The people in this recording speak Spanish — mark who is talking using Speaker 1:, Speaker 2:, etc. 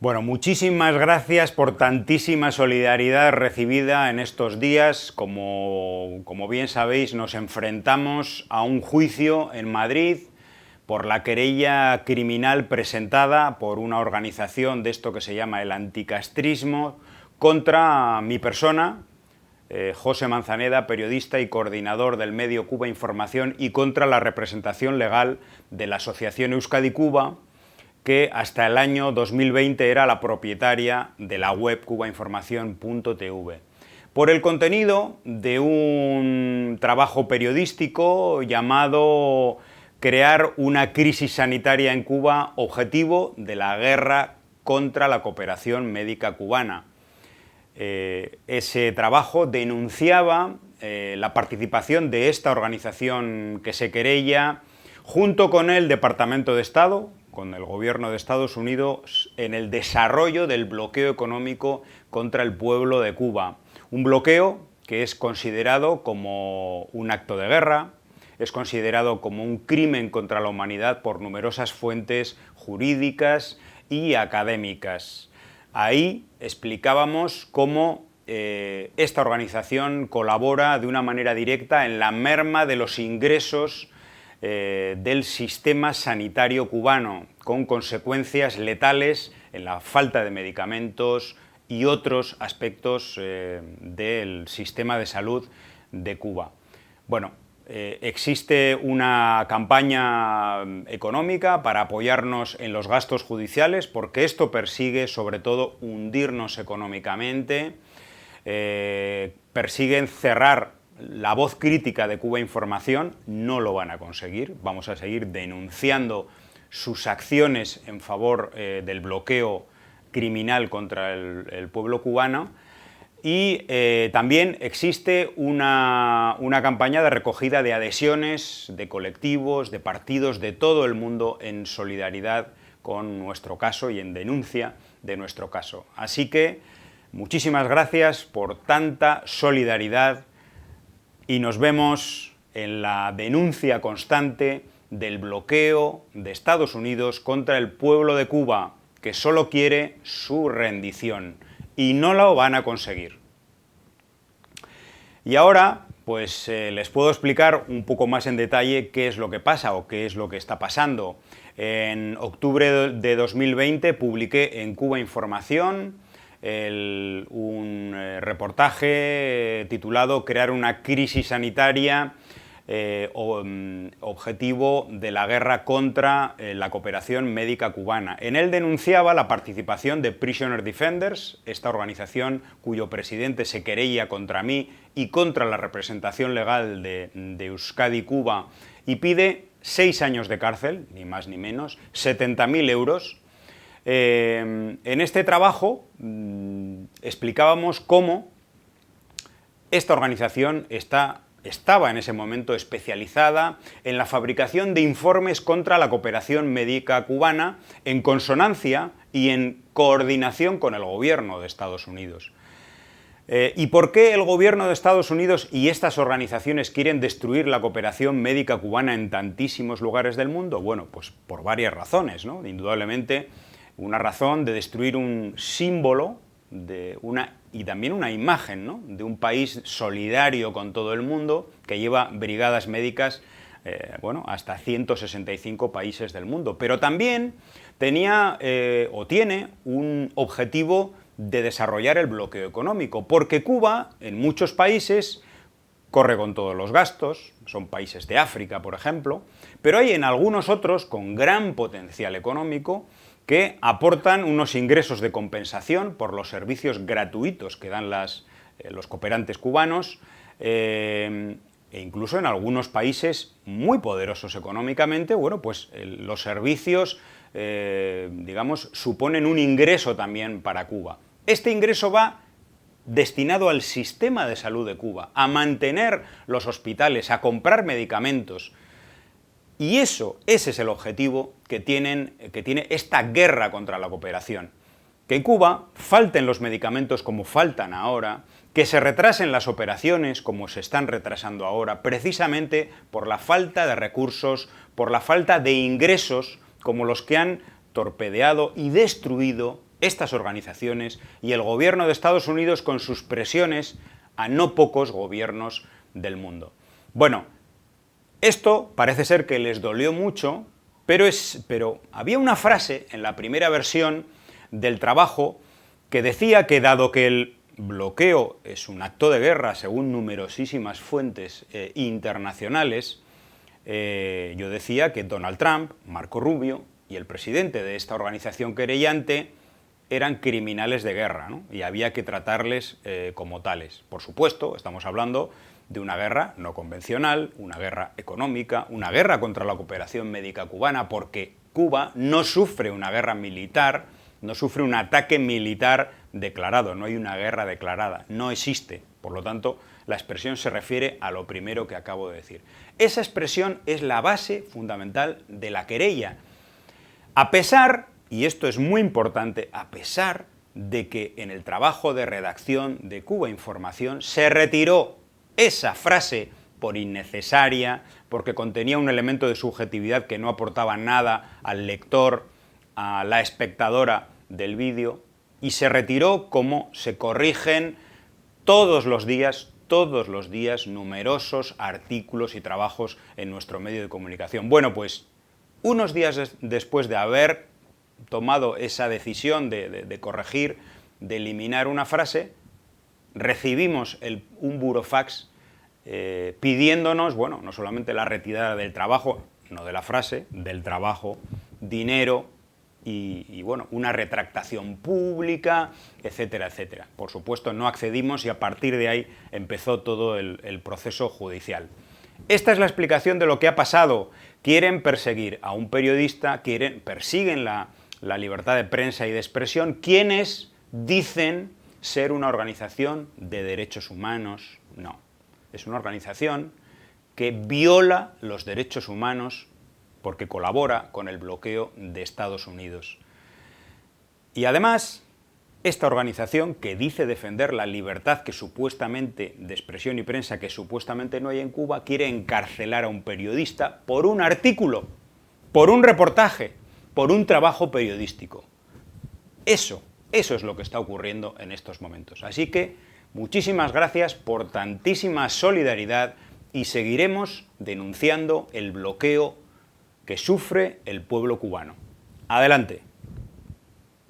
Speaker 1: Bueno, muchísimas gracias por tantísima solidaridad recibida en estos días. Como bien sabéis, nos enfrentamos a un juicio en Madrid por la querella criminal presentada por una organización de esto que se llama el anticastrismo contra mi persona, José Manzaneda, periodista y coordinador del medio Cuba Información, y contra la representación legal de la Asociación Euskadi Cuba, que hasta el año 2020 era la propietaria de la web cubainformación.tv, por el contenido de un trabajo periodístico llamado Crear una crisis sanitaria en Cuba, objetivo de la guerra contra la cooperación médica cubana. Ese trabajo denunciaba la participación de esta organización que se querella junto con el Departamento de Estado, con el gobierno de Estados Unidos, en el desarrollo del bloqueo económico contra el pueblo de Cuba. Un bloqueo que es considerado como un acto de guerra, es considerado como un crimen contra la humanidad por numerosas fuentes jurídicas y académicas. Ahí explicábamos cómo esta organización colabora de una manera directa en la merma de los ingresos del sistema sanitario cubano, con consecuencias letales en la falta de medicamentos y otros aspectos del sistema de salud de Cuba. Bueno, existe una campaña económica para apoyarnos en los gastos judiciales, porque esto persigue sobre todo hundirnos económicamente, persiguen cerrar la voz crítica de Cuba Información. No lo van a conseguir. Vamos a seguir denunciando sus acciones en favor del bloqueo criminal contra el pueblo cubano. Y también existe una campaña de recogida de adhesiones de colectivos, de partidos de todo el mundo en solidaridad con nuestro caso y en denuncia de nuestro caso. Así que muchísimas gracias por tanta solidaridad y nos vemos en la denuncia constante del bloqueo de Estados Unidos contra el pueblo de Cuba, que solo quiere su rendición, y no lo van a conseguir. Y ahora, pues les puedo explicar un poco más en detalle qué es lo que pasa o qué es lo que está pasando. En octubre de 2020 publiqué en Cuba Información un reportaje titulado Crear una crisis sanitaria, objetivo de la guerra contra la cooperación médica cubana. En él denunciaba la participación de Prisoner Defenders, esta organización cuyo presidente se querella contra mí y contra la representación legal de Euskadi Cuba, y pide 6 años de cárcel, ni más ni menos, 70.000 euros. En este trabajo explicábamos cómo esta organización estaba en ese momento especializada en la fabricación de informes contra la cooperación médica cubana, en consonancia y en coordinación con el gobierno de Estados Unidos. ¿Y por qué el gobierno de Estados Unidos y estas organizaciones quieren destruir la cooperación médica cubana en tantísimos lugares del mundo? Bueno, pues por varias razones, ¿no? Indudablemente, una razón de destruir un símbolo y también una imagen, ¿no?, de un país solidario con todo el mundo, que lleva brigadas médicas hasta 165 países del mundo. Pero también tenía o tiene un objetivo de desarrollar el bloqueo económico, porque Cuba, en muchos países, corre con todos los gastos, son países de África, por ejemplo, pero hay en algunos otros con gran potencial económico que aportan unos ingresos de compensación por los servicios gratuitos que dan los cooperantes cubanos, e incluso en algunos países muy poderosos económicamente, los servicios, suponen un ingreso también para Cuba. Este ingreso va destinado al sistema de salud de Cuba, a mantener los hospitales, a comprar medicamentos. Y ese es el objetivo que tiene esta guerra contra la cooperación. Que en Cuba falten los medicamentos como faltan ahora, que se retrasen las operaciones como se están retrasando ahora, precisamente por la falta de recursos, por la falta de ingresos como los que han torpedeado y destruido estas organizaciones y el gobierno de Estados Unidos con sus presiones a no pocos gobiernos del mundo. Bueno, esto parece ser que les dolió mucho, pero había una frase en la primera versión del trabajo que decía que dado que el bloqueo es un acto de guerra según numerosísimas fuentes internacionales, yo decía que Donald Trump, Marco Rubio y el presidente de esta organización querellante eran criminales de guerra, ¿no? Y había que tratarles como tales. Por supuesto, estamos hablando de una guerra no convencional, una guerra económica, una guerra contra la cooperación médica cubana, porque Cuba no sufre una guerra militar, no sufre un ataque militar declarado, no hay una guerra declarada, no existe. Por lo tanto, la expresión se refiere a lo primero que acabo de decir. Esa expresión es la base fundamental de la querella. A pesar, y esto es muy importante, a pesar de que en el trabajo de redacción de Cuba Información se retiró esa frase por innecesaria, porque contenía un elemento de subjetividad que no aportaba nada al lector, a la espectadora del vídeo, y se retiró como se corrigen todos los días numerosos artículos y trabajos en nuestro medio de comunicación. Bueno, pues unos días después de haber tomado esa decisión de corregir, de eliminar una frase, recibimos un burofax pidiéndonos, bueno, no solamente la retirada del trabajo, no de la frase, del trabajo, dinero y bueno, una retractación pública, etcétera, etcétera. Por supuesto, no accedimos y a partir de ahí empezó todo el proceso judicial. Esta es la explicación de lo que ha pasado. Quieren perseguir a un periodista, persiguen la libertad de prensa y de expresión, quienes dicen ser una organización de derechos humanos. No, es una organización que viola los derechos humanos porque colabora con el bloqueo de Estados Unidos. Y además, esta organización que dice defender la libertad que supuestamente de expresión y prensa que supuestamente no hay en Cuba, quiere encarcelar a un periodista por un artículo, por un reportaje, por un trabajo periodístico. Eso es lo que está ocurriendo en estos momentos. Así que muchísimas gracias por tantísima solidaridad y seguiremos denunciando el bloqueo que sufre el pueblo cubano. Adelante.